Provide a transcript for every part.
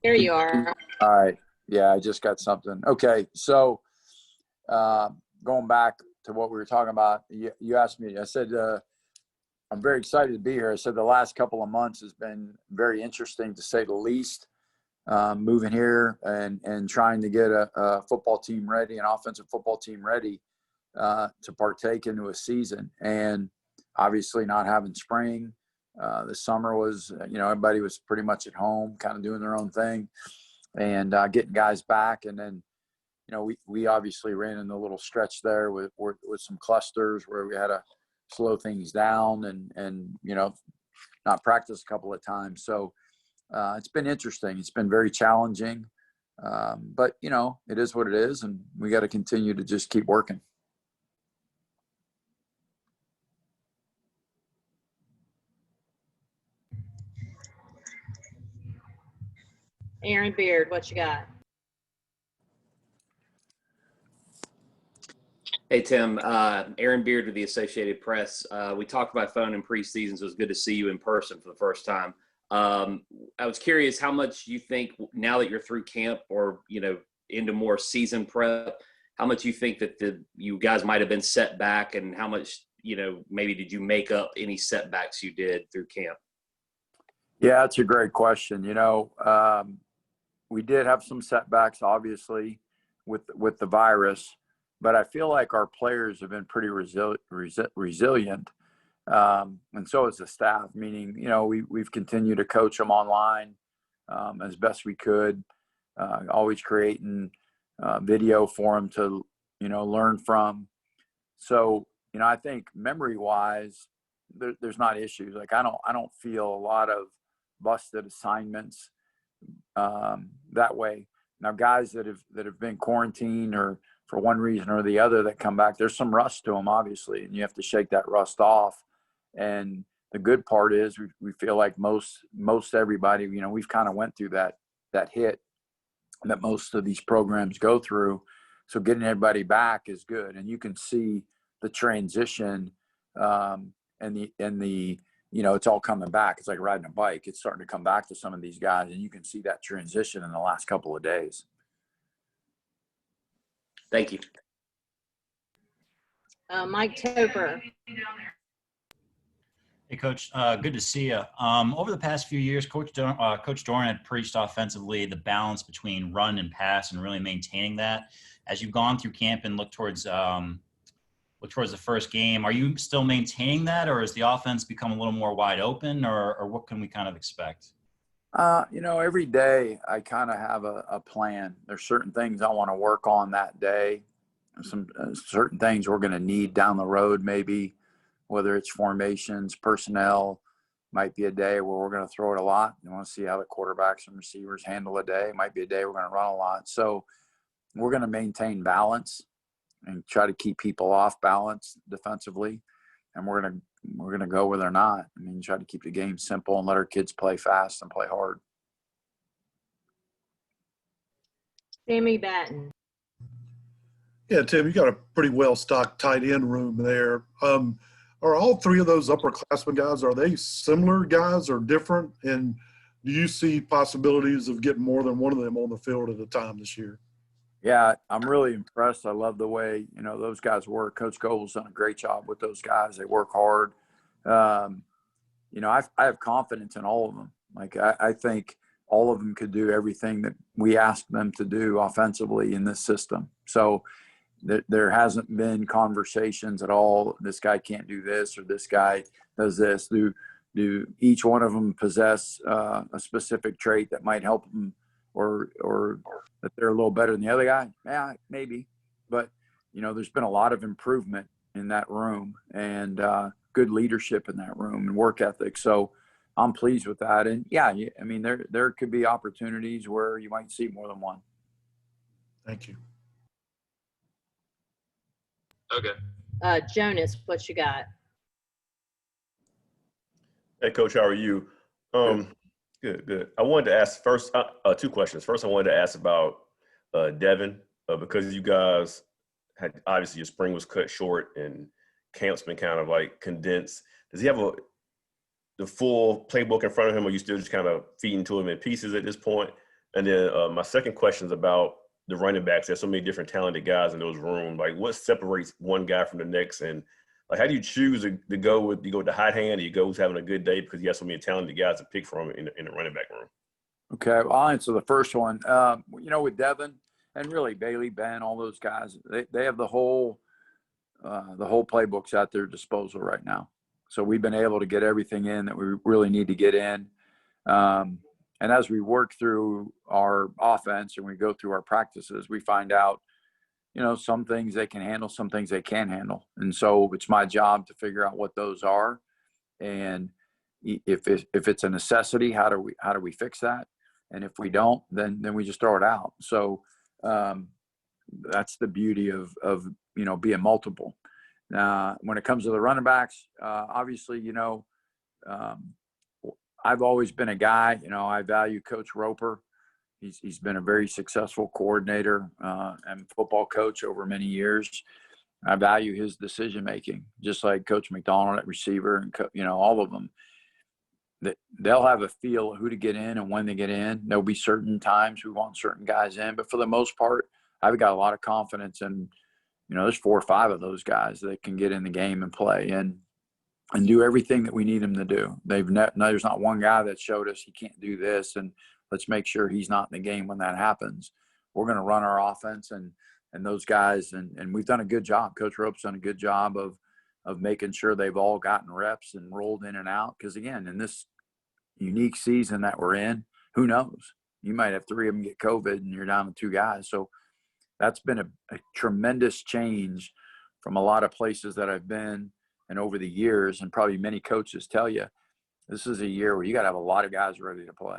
There you are. All right. Yeah, I just got something. Okay, so going back to what we were talking about, you asked me. I said I'm very excited to be here. I said the last couple of months has been very interesting, to say the least. Moving here and trying to get a football team ready, an offensive football team ready to partake into a season, and obviously not having spring. The summer was, everybody was pretty much at home, kind of doing their own thing, and getting guys back. And then, we obviously ran in a little stretch there with some clusters where we had to slow things down and not practice a couple of times. So it's been interesting. It's been very challenging, but it is what it is, and we got to continue to just keep working. Aaron Beard, what you got? Hey, Tim. Aaron Beard with the Associated Press. We talked by phone in preseason, so it was good to see you in person for the first time. I was curious how much you think, now that you're through camp or, into more season prep, how much you think that you guys might have been set back, and how much, maybe did you make up any setbacks you did through camp? Yeah, that's a great question. We did have some setbacks, obviously, with the virus, but I feel like our players have been pretty resilient. And so has the staff, meaning, we've continued to coach them online as best we could, always creating video for them to, learn from. So, I think memory-wise, there's not issues. Like, I don't feel a lot of busted assignments that way. Now, guys that have been quarantined or for one reason or the other that come back, there's some rust to them, obviously, and you have to shake that rust off. And the good part is we feel like most everybody, we've kind of went through that hit that most of these programs go through. So getting everybody back is good, and you can see the transition and the it's all coming back. It's like riding a bike. It's starting to come back to some of these guys, and you can see that transition in the last couple of days. Thank you. Mike Toper. Hey, Coach. Good to see you. Over the past few years, Coach Doran had preached offensively the balance between run and pass, and really maintaining that. As you've gone through camp and look towards the first game, are you still maintaining that, or has the offense become a little more wide open, or what can we kind of expect? Every day I kind of have a plan. There's certain things I want to work on that day. Some certain things we're going to need down the road, maybe, whether it's formations, personnel. Might be a day where we're going to throw it a lot. You want to see how the quarterbacks and receivers handle a day. Might be a day we're going to run a lot. So we're going to maintain balance and try to keep people off balance defensively. And we're going to go where they're not. I mean, try to keep the game simple and let our kids play fast and play hard. Sammy Batten. Yeah, Tim, you got a pretty well-stocked tight end room there. Are all three of those upperclassmen guys, are they similar guys or different? And do you see possibilities of getting more than one of them on the field at a time this year? Yeah, I'm really impressed. I love the way, those guys work. Coach Gobel's done a great job with those guys. They work hard. I have confidence in all of them. Like, I think all of them could do everything that we ask them to do offensively in this system. So there hasn't been conversations at all. This guy can't do this, or this guy does this. Do each one of them possess a specific trait that might help them, or that they're a little better than the other guy? Yeah, maybe. But, there's been a lot of improvement in that room, and good leadership in that room and work ethic. So I'm pleased with that. And yeah, I mean, there could be opportunities where you might see more than one. Thank you. Okay. Jonas, what you got? Hey, Coach, how are you? Good. I wanted to ask first two questions. First, I wanted to ask about Devin, because you guys had, obviously your spring was cut short and camp's been kind of like condensed. Does he have the full playbook in front of him, or are you still just kind of feeding to him in pieces at this point? And then my second question is about the running backs. There's so many different talented guys in those rooms. Like, what separates one guy from the next? And like, how do you choose to go with? You go with the hot hand, or you go who's having a good day because you have so many talented guys to pick from in the running back room? Okay, well, I'll answer the first one. With Devin and really Bailey, Ben, all those guys, they have the whole playbooks at their disposal right now. So we've been able to get everything in that we really need to get in. And as we work through our offense and we go through our practices, we find out, some things they can handle, some things they can't handle. And so it's my job to figure out what those are. And if it's a necessity, how do we fix that? And if we don't, then we just throw it out. So that's the beauty of being multiple. When it comes to the running backs, obviously, I've always been a guy, I value Coach Roper. He's been a very successful coordinator and football coach over many years. I value his decision-making, just like Coach McDonald at receiver and, all of them. They'll have a feel of who to get in and when to get in. There'll be certain times we want certain guys in, but for the most part, I've got a lot of confidence in, there's 4 or 5 of those guys that can get in the game and play and do everything that we need them to do. There's not one guy that showed us he can't do this, and let's make sure he's not in the game when that happens. We're going to run our offense and those guys, and we've done a good job. Coach Rope's done a good job of making sure they've all gotten reps and rolled in and out. Because, again, in this unique season that we're in, who knows? You might have 3 of them get COVID and you're down to 2 guys. So that's been a tremendous change from a lot of places that I've been and over the years, and probably many coaches tell you, this is a year where you got to have a lot of guys ready to play.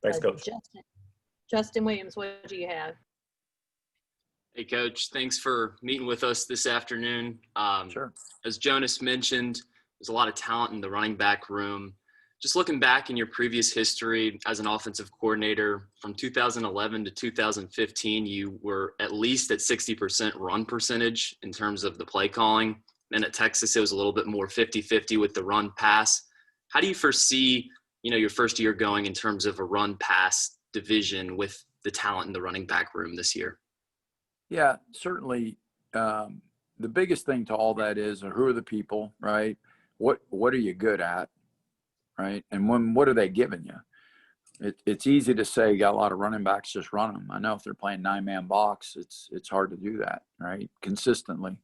Thanks, Coach. Justin Williams, what do you have? Hey, Coach. Thanks for meeting with us this afternoon. Sure. As Jonas mentioned, there's a lot of talent in the running back room. Just looking back in your previous history as an offensive coordinator, from 2011 to 2015, you were at least at 60% run percentage in terms of the play calling. And at Texas, it was a little bit more 50-50 with the run pass. How do you foresee, your first year going in terms of a run pass division with the talent in the running back room this year? Yeah, certainly. The biggest thing to all that is who are the people, right? What are you good at, right? And what are they giving you? It's easy to say you got a lot of running backs, just run them. I know if they're playing 9-man box, it's hard to do that, right? Consistently.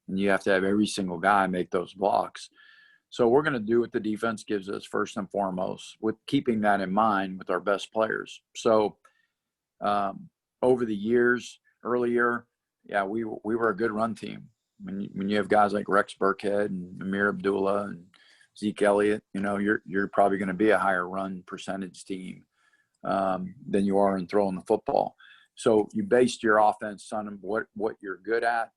And you have to have every single guy make those blocks. So we're going to do what the defense gives us first and foremost, with keeping that in mind with our best players. So over the years, earlier, yeah, we were a good run team. When you have guys like Rex Burkhead and Amir Abdullah and Zeke Elliott, you're probably going to be a higher run percentage team than you are in throwing the football. So you based your offense on what you're good at,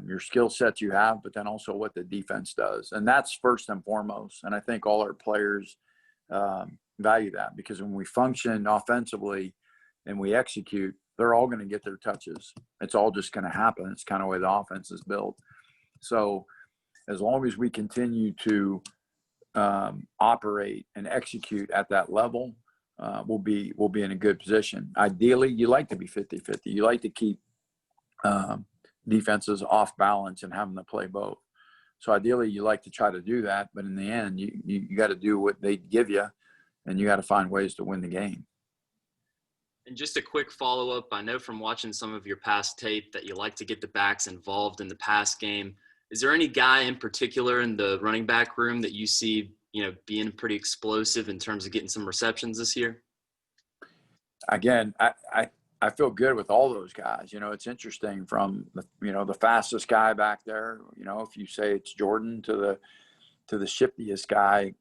your skill sets you have, but then also what the defense does. And that's first and foremost. And I think all our players value that, because when we function offensively and we execute, they're all going to get their touches. It's all just going to happen. It's kind of the way the offense is built. So as long as we continue to operate and execute at that level, we'll be in a good position. Ideally, you like to be 50-50. You like to keep defenses off balance and have them to play both. So ideally, you like to try to do that, but in the end, you got to do what they give you, and you got to find ways to win the game. And just a quick follow-up, I know from watching some of your past tape that you like to get the backs involved in the pass game. Is there any guy in particular in the running back room that you see, being pretty explosive in terms of getting some receptions this year? Again, I feel good with all those guys. It's interesting from the fastest guy back there. If you say it's Jordan to the shiftiest guy,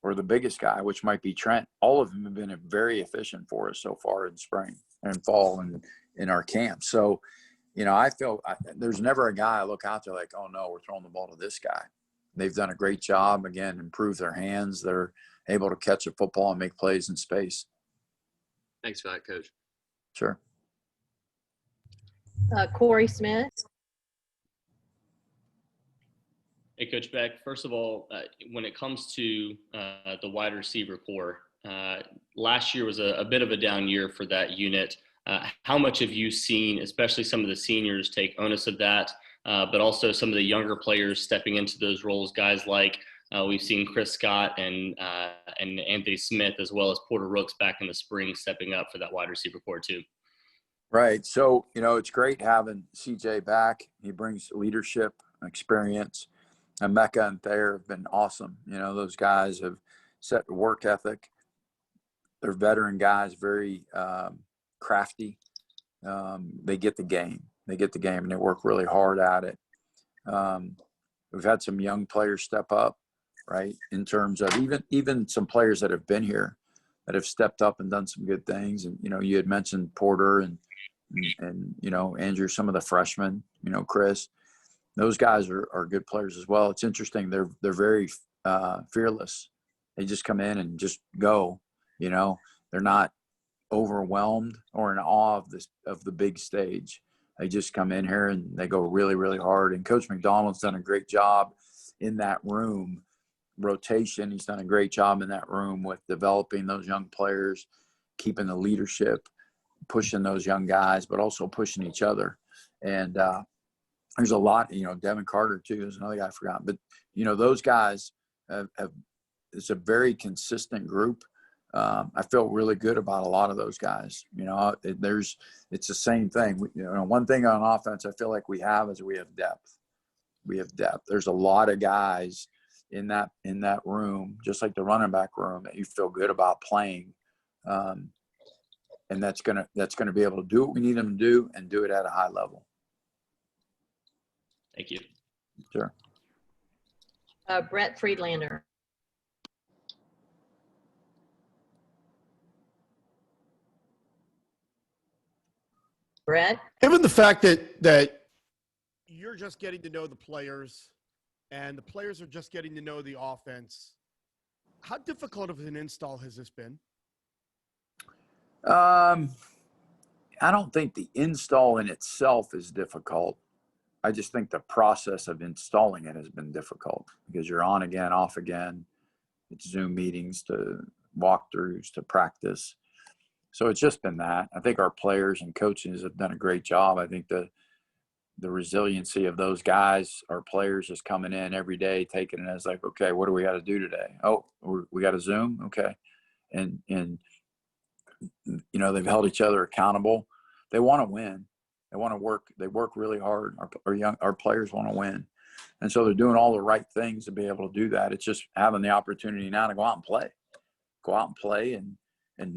or the biggest guy, which might be Trent. All of them have been very efficient for us so far in spring and fall and in our camp. So, I feel there's never a guy I look out there like, oh no, we're throwing the ball to this guy. They've done a great job, again, improve their hands. They're able to catch a football and make plays in space. Thanks for that, Coach. Sure. Corey Smith. Hey, Coach Beck. First of all, when it comes to the wide receiver core, last year was a bit of a down year for that unit. How much have you seen, especially some of the seniors, take onus of that, but also some of the younger players stepping into those roles, guys like we've seen Chris Scott and Anthony Smith, as well as Porter Rooks back in the spring, stepping up for that wide receiver core too. Right. So, it's great having CJ back. He brings leadership, experience. And Mecca and Thayer have been awesome. Those guys have set the work ethic. They're veteran guys, very crafty. They get the game. And they work really hard at it. We've had some young players step up, right, in terms of even some players that have been here that have stepped up and done some good things. And, you had mentioned Porter and Andrew, some of the freshmen, Chris. Those guys are good players as well. It's interesting. They're very fearless. They just come in and just go. They're not overwhelmed or in awe of the big stage. They just come in here and they go really, really hard. And Coach McDonald's done a great job in that room rotation. He's done a great job in that room with developing those young players, keeping the leadership, pushing those young guys, but also pushing each other. And there's a lot, Devin Carter too is another guy I forgot. But, those guys it's a very consistent group. I feel really good about a lot of those guys. It's the same thing. One thing on offense I feel like we have is we have depth. There's a lot of guys in that room, just like the running back room, that you feel good about playing. And that's gonna be able to do what we need them to do and do it at a high level. Thank you. Sure. Brett Friedlander. Brett? Given the fact that you're just getting to know the players and the players are just getting to know the offense, how difficult of an install has this been? I don't think the install in itself is difficult. I just think the process of installing it has been difficult because you're on again, off again. It's Zoom meetings to walkthroughs to practice. So it's just been that. I think our players and coaches have done a great job. I think the resiliency of those guys, our players, just coming in every day, taking it as like, okay, what do we got to do today? Oh, we got to Zoom. Okay. And they've held each other accountable. They want to win. They want to work. They work really hard. Our players want to win. And so they're doing all the right things to be able to do that. It's just having the opportunity now to go out and play and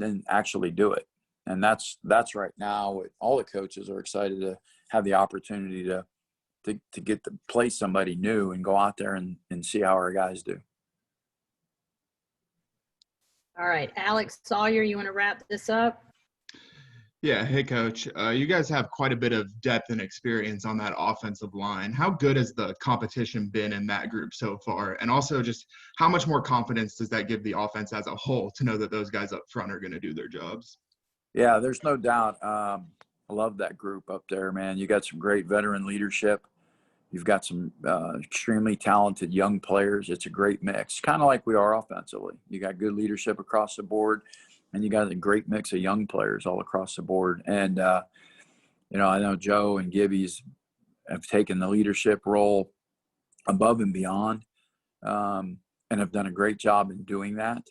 then actually do it. And that's right now. All the coaches are excited to have the opportunity to get to play somebody new and go out there and see how our guys do. All right, Alex Sawyer, you want to wrap this up? Yeah. Hey, Coach. You guys have quite a bit of depth and experience on that offensive line. How good has the competition been in that group so far? And also just how much more confidence does that give the offense as a whole to know that those guys up front are going to do their jobs? Yeah, there's no doubt. I love that group up there, man. You got some great veteran leadership. You've got some extremely talented young players. It's a great mix, kind of like we are offensively. You got good leadership across the board. And you got a great mix of young players all across the board. And, I know Joe and Gibby's have taken the leadership role above and beyond and have done a great job in doing that.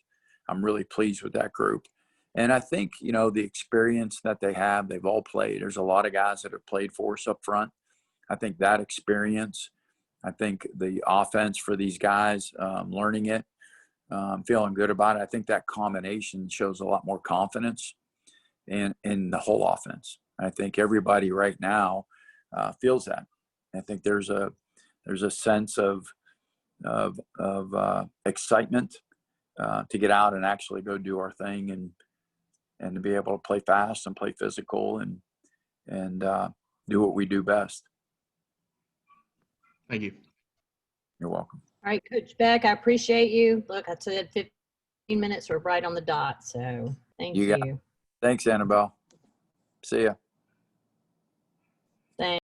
I'm really pleased with that group. And I think, the experience that they have, they've all played. There's a lot of guys that have played for us up front. I think that experience, I think the offense for these guys, learning it, feeling good about it. I think that combination shows a lot more confidence in the whole offense. I think everybody right now feels that. I think there's a sense of excitement to get out and actually go do our thing and to be able to play fast and play physical and do what we do best. Thank you. You're welcome. All right, Coach Beck, I appreciate you. Look, I said 15 minutes. We're right on the dot. So thank you. Thanks, Annabelle. See ya.